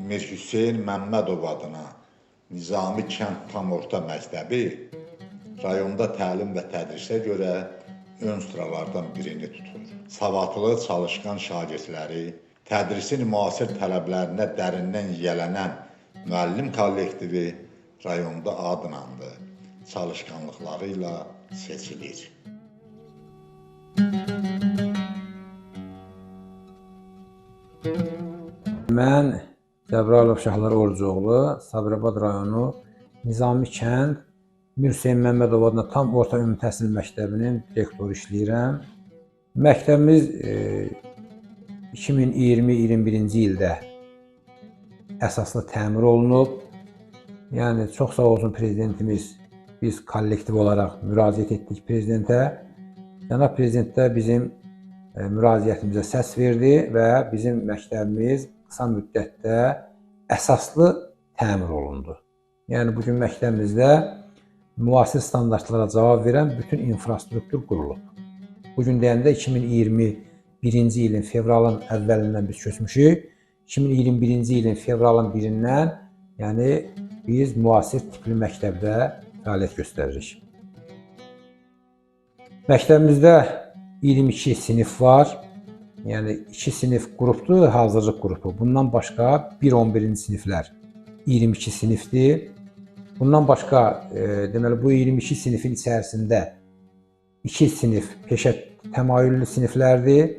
Mir Hüseyn Məmmədov adına Nizami Kənd Tam Orta Məktəbi rayonda təlim və tədrisə görə ön sıralardan birini tutur. Savadlı, çalışqan şagirdləri, tədrisin müasir tələblərinə dərindən yiyələnən müəllim kollektivi rayonda adlandı, çalışqanlıqları ilə seçilir. Mən Cəbrayılov Şahlar Orucoğlu, Sabirabad rayonu Nizami Kənd Mir Hüseyn Məmmədov adına Tam Orta Ümumi Təhsil Məktəbinin direktoru işləyirəm. Məktəbimiz 2020-21-ci ildə əsaslı təmir olunub. Yəni, çox sağ olsun prezidentimiz, biz kollektiv olaraq müraciət etdik prezidentə. Cənab prezident də bizim müraciətimizə səs verdi və bizim məktəbimiz qısa müddətdə əsaslı təmir olundu. Yəni, bugün məktəbimizdə müasir standartlara cavab verən bütün infrastruktur qurulub. Bugün deyəndə 2021-ci ilin fevralın əvvəlindən biz köçmüşük. 2021-ci ilin fevralın 1-dən yəni biz müasir tipli məktəbdə fəaliyyət göstəririk. Məktəbimizdə 22 sinif var. Yəni 2 sinif qrupdur, hazırlıq qrupu. Bundan başqa 1-11-ci siniflər 22 sinifdir. Bundan başqa deməli bu 22 sinifin içərisində 2 sinif peşə təmayüllü siniflərdir.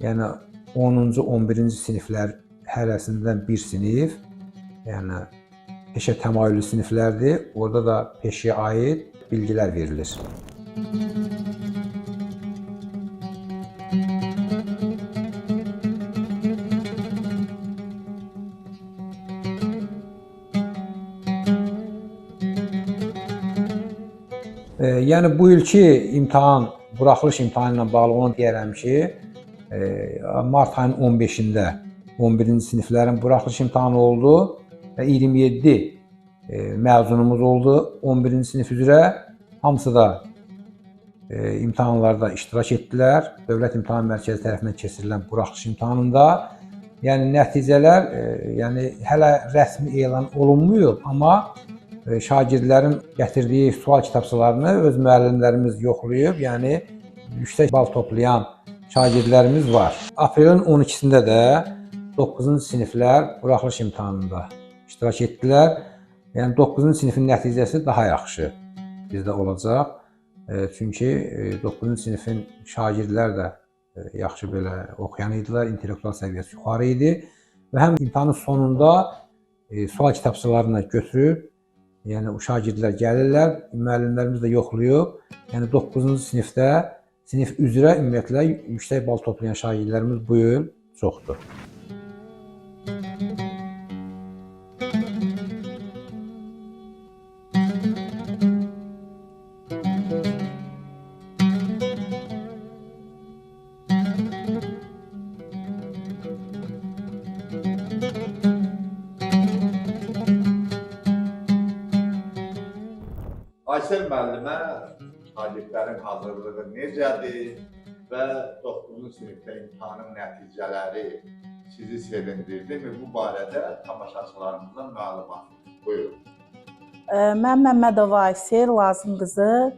Yəni 10-cu, 11-ci siniflər hərəsindən bir sinif, yəni peşə təmayüllü siniflərdir. Orada da peşəyə aid bilgilər verilir. Yəni bu ilki imtahan, buraxılış imtahanı ilə bağlı onu deyərəm ki, mart ayının 15-də 11-ci siniflərin buraxılış imtahanı oldu və 27 məzunumuz oldu 11-ci sinif üzrə. Hamısı da imtahanlarda iştirak etdilər. Dövlət İmtahan Mərkəzi tərəfindən keçirilən buraxılış imtahanında. Yəni nəticələr hələ rəsmi elan olunmuyor, amma şagirdlərin gətirdiyi sual kitabçalarını öz müəllimlərimiz yoxlayıb, yəni yüksək bal toplayan şagirdlərimiz var. Aprelin 12-sində də 9-cu siniflər buraxılış imtahanında iştirak etdilər. Yəni 9-cu sinifin nəticəsi daha yaxşı bizdə olacaq. Çünki 9-cu sinifin şagirdlər də yaxşı belə oxuyan idilər, intellektual səviyyəsi yuxarı idi və həm imtahanın sonunda sual kitabçalarını götürüb, yəni o şagirdlər gəlirlər, müəllimlərimiz də yoxlayıb. Yəni 9-cu sinifdə, sinif üzrə ümumiyyətlə yüksək bal toplayan şagirdlərimiz bu il çoxdur. Aysel müəllimə şagirdlərin hazırlığı necədir və 9-cu sinifdə imtahanın nəticələri sizi sevindirdi mi? Bu barədə tamaşaçılarımızdan məlumat buyurun. Mən Məmmədova Aysel Lazım qızı,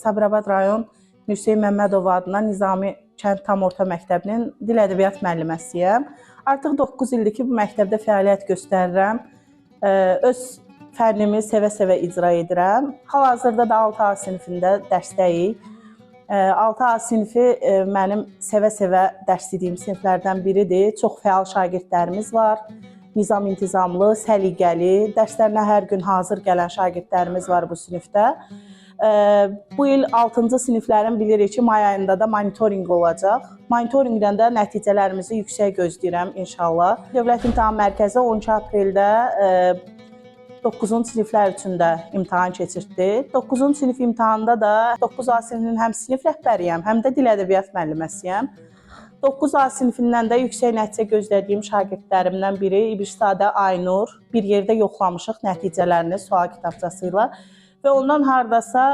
Sabirabad rayon Mir Hüseyn Məmmədov adına Nizami Kənd Tam Orta Məktəbinin dil ədəbiyyat müəlliməsiyəm. Artıq 9 ildir ki, bu məktəbdə fəaliyyət göstərirəm. Öz fənnimi sevə-sevə icra edirəm. Hal-hazırda da 6A sinifində dərsdəyik. 6A sinifi mənim sevə-sevə dərs ediyim siniflərdən biridir. Çox fəal şagirdlərimiz var. Nizam-intizamlı, səliqəli, dərslərinə hər gün hazır gələn şagirdlərimiz var bu sinifdə. Bu il 6-cı siniflərin bilirik ki, may ayında da monitorinq olacaq. Monitorinqdən də nəticələrimizi yüksək gözləyirəm inşallah. Dövlət İmtahan Mərkəzi 12 apreldə 9-cu siniflər üçün də imtahan keçirtdi. 9-cu sinif imtahanında da 9A sinifinin həm sinif rəhbəriyəm, həm də dil ədəbiyyat müəlliməsiyəm. 9A sinifindən də yüksək nəticə gözlədiyim şagirdlərimdən biri İbirsadə Aynur. Bir yerdə yoxlamışıq nəticələrini sual kitabçası ilə və ondan hardasa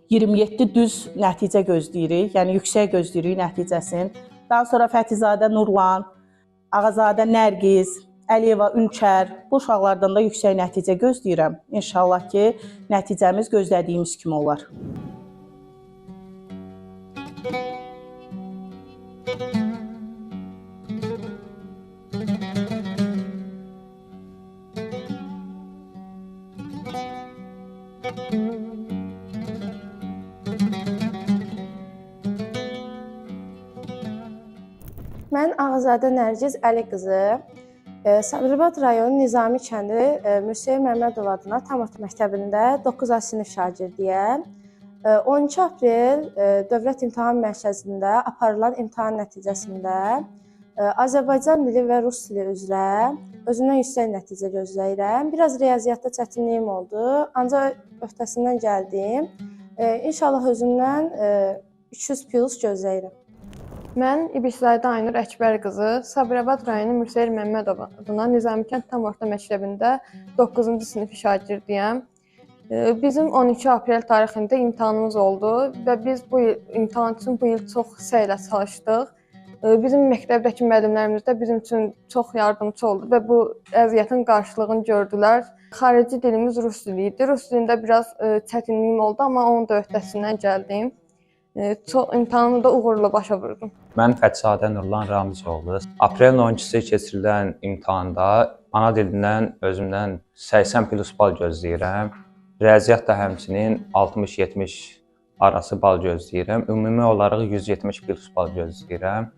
27 düz nəticə gözləyirik, yəni yüksək gözləyirik nəticəsini. Daha sonra Fətizadə Nurlan, Ağazadə Nərgiz, Əliyeva, Ünçər, bu uşaqlardan da yüksək nəticə gözləyirəm. İnşallah ki, nəticəmiz gözlədiyimiz kimi olar. Mən Ağazadə Nərgiz Əli qızı, Sabirabad rayonu Nizami kəndi Mürsəyə Məmmədov adına tam orta məktəbində 9-cu sinif şagirdiyəm. 12 aprel Dövlət İmtahan Mərkəzində aparılan imtahan nəticəsində Azərbaycan dili və rus dili üzrə özümdən yüksək nəticə gözləyirəm. Biraz riyaziyyatda çətinliyim oldu, ancaq öhdəsindən gəldim. İnşallah özümdən 300+ gözləyirəm. Mən İbislayda Aynur Əkbər qızı, Sabirabad rayonu Mürsəyə Məmmədov adına Nizami kənd tam orta məktəbində 9-cu sinif şagirdiyəm. Bizim 12 aprel tarixində imtahanımız oldu və biz bu imtahan üçün bu il çox səylə çalışdıq. Bizim məktəbdəki müəllimlərimiz də bizim üçün çox yardımçı oldu və bu əziyyətin qarşılığını gördülər. Xarici dilimiz rus dili idi. Rus dilində biraz çətinliyim oldu, amma onun da öhdəsindən gəldim. İmtahanımı da uğurla başa vurdum. Mən Fətsadə Nurlan Ramizoğlu. Aprelin 12-si keçirilən imtahanda ana dilindən özümdən 80+ bal gözləyirəm. Riyaziyyat da həmçinin 60-70 arası bal gözləyirəm. Ümumi olaraq 170+ bal gözləyirəm.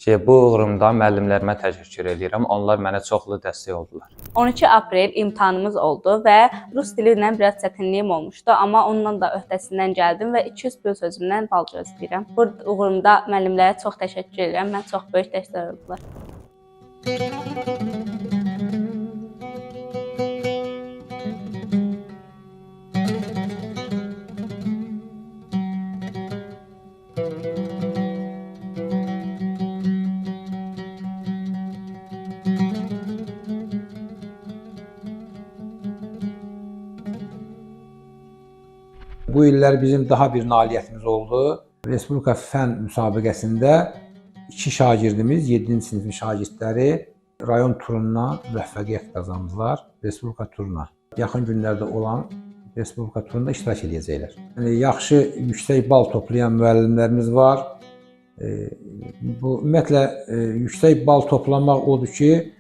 Bu uğurumda müəllimlərimə təşəkkür edirəm. Onlar mənə çoxlu dəstək oldular. 12 aprel imtahanımız oldu və rus dili ilə biraz çətinliyim olmuşdu, amma ondan da öhdəsindən gəldim və 200+ özümdən bal gözləyirəm. Bu uğurumda müəllimlərə çox təşəkkür edirəm. Mən çox böyük dəstək oldular. Bu illər bizim daha bir nailiyyətimiz oldu. Respublika fən müsabiqəsində 2 şagirdimiz, 7-ci sinifin şagirdləri rayon turundan müvəffəqiyyət qazandılar. Respublika turuna. Yaxın günlərdə olan Respublika turunda iştirak edəcəklər. Yəni, yaxşı, yüksək bal toplayan müəllimlərimiz var. Bu, ümumiyyətlə, yüksək bal toplamaq odur ki,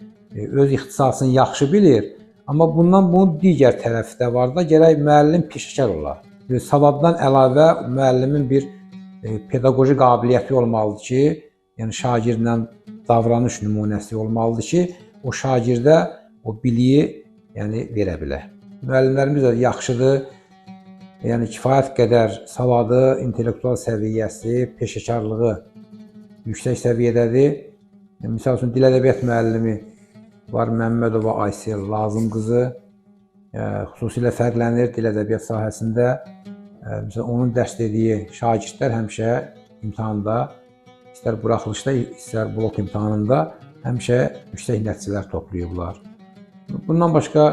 öz ixtisasını yaxşı bilir. Amma bunun digər tərəfi də var da, gərək müəllim peşəkar olar. Savaddan əlavə müəllimin bir pedaqoji qabiliyyəti olmalıdır ki, yəni şagirdlə davranış nümunəsi olmalıdır ki, o şagirdə o biliyi verə bilər. Müəllimlərimiz də yaxşıdır, yəni kifayət qədər savadı, intellektual səviyyəsi, peşəkarlığı yüksək səviyyədədir. Misal üçün, dil ədəbiyyat müəllimi var, Məmmədova Aysel Lazım qızı, xüsusilə fərqlənir dil ədəbiyyat sahəsində. Məsələn, onun dərs dediyi şagirdlər həmişə imtahanda, istər buraxılışda, istər blok imtahanında həmişə yüksək nəticələr toplayıblar. Bundan başqa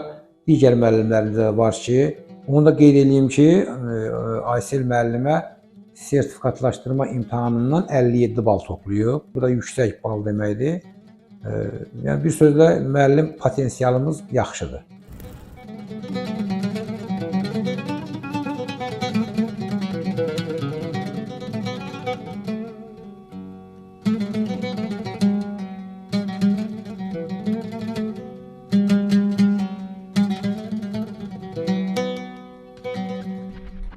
digər müəllimlərimiz də var ki, onu da qeyd edeyim ki, Aysel müəllimə sertifikatlaşdırma imtahanından 57 bal toplayıb. Bu da yüksək bal deməkdir. Yəni, bir sözlə müəllim potensialımız yaxşıdır.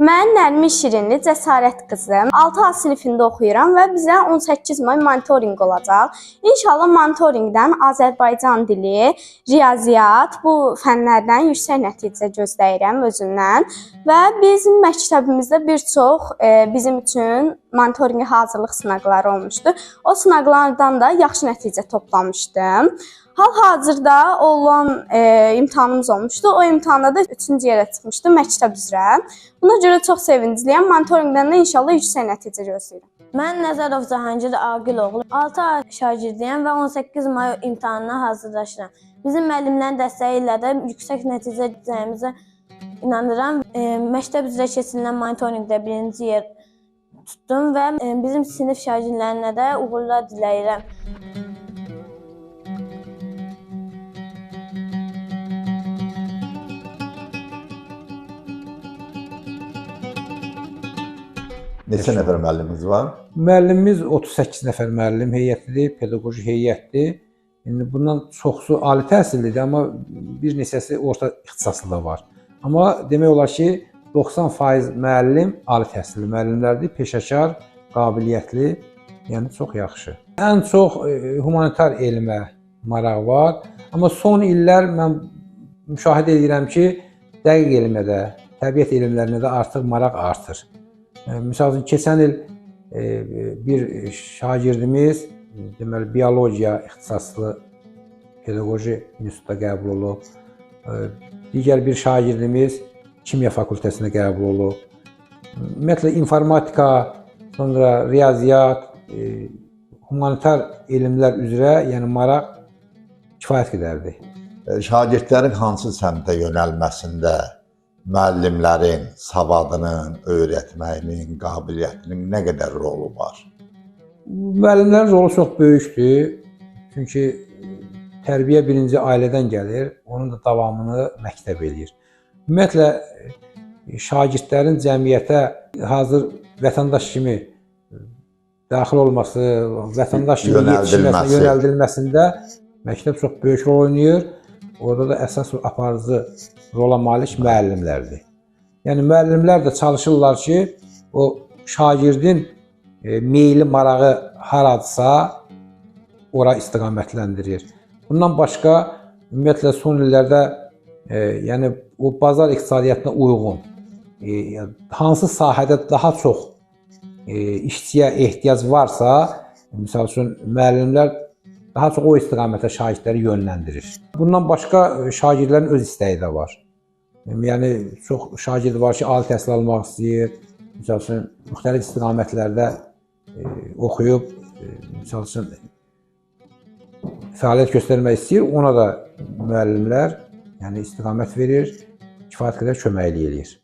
Mən Nərmin Şirinli Cəsarət qızım. 6A sinifində oxuyuram və bizə 18 may monitorinq olacaq. İnşallah monitorinqdən Azərbaycan dili, riyaziyyat, bu fənlərdən yüksək nəticə gözləyirəm özümdən. Və bizim məktəbimizdə bir çox bizim üçün monitorinqə hazırlıq sınaqları olmuşdu. O sınaqlardan da yaxşı nəticə toplamışdım. Hal-hazırda olan imtahanımız olmuşdu. O imtahanda da 3-cü yerə çıxmışdım məktəb üzrə. Buna görə çox sevincliyəm. Monitorinqdən də inşallah yüksək nəticə gözləyirəm. Mən Nəzərov Cahangir Aqiloğlu, 6A şagirdiyəm və 18 may imtahanına hazırlaşıram. Bizim müəllimlərin dəstəyi ilə də yüksək nəticə edəcəyimizə inanıram. Məktəb üzrə keçirilən monitorinqdə 1-ci yer tutdum və bizim sinif şagirdlərinə də uğurlar diləyirəm. Neçə nəfər müəllimimiz var? Müəllimimiz 38 nəfər müəllim heyətidir, pedaqoji heyətdir. İndi bundan çoxsu ali təhsillidir, amma bir neçəsi orta ixtisaslı da var. Amma demək olar ki, 90% müəllim ali təhsilli müəllimlərdir, peşəkar, qabiliyyətli, yəni çox yaxşı. Ən çox humanitar elmə maraq var, amma son illər mən müşahidə edirəm ki, dəqiq elmə də, təbiət elmlərinə də artıq maraq artır. Məsəl üçün, keçən il bir şagirdimiz, deməli, biologiya ixtisaslı pedaqoji institutda qəbul olub. Digər bir şagirdimiz kimya fakültəsinə qəbul olub. Ümumiyyətlə, informatika, sonra riyaziyyat, humanitar elmlər üzrə, yəni maraq kifayət qədərdir. Şagirdlərin hansı səmtə yönəlməsində müəllimlərin savadının, öyrətməyinin, qabiliyyətinin nə qədər rolu var? Müəllimlərin rolu çox böyükdür. Çünki tərbiyə birinci ailədən gəlir, onun da davamını məktəb eləyir. Ümumiyyətlə, şagirdlərin cəmiyyətə hazır vətəndaş kimi daxil olması, vətəndaş kimi yetişməsinə, yönəldilməsində məktəb çox böyük rol oynayır. Orada da əsas aparıcı rola malik müəllimlərdir. Yəni, müəllimlər də çalışırlar ki, o şagirdin meyli, marağı haradsa, ora istiqamətləndirir. Bundan başqa, ümumiyyətlə, son illərdə yəni, o bazar iqtisadiyyatına uyğun, hansı sahədə daha çox işçiyə ehtiyac varsa, misal üçün, müəllimlər daha çox o istiqamətə şagirdləri yönləndirir. Bundan başqa, şagirdlərin öz istəyi də var. Yəni, çox şagird var ki, ali təhsil almaq istəyir, misal üçün, müxtəlif istiqamətlərdə oxuyub, misal üçün, fəaliyyət göstərmək istəyir, ona da müəllimlər istiqamət verir, kifayət qədər kömək eləyir.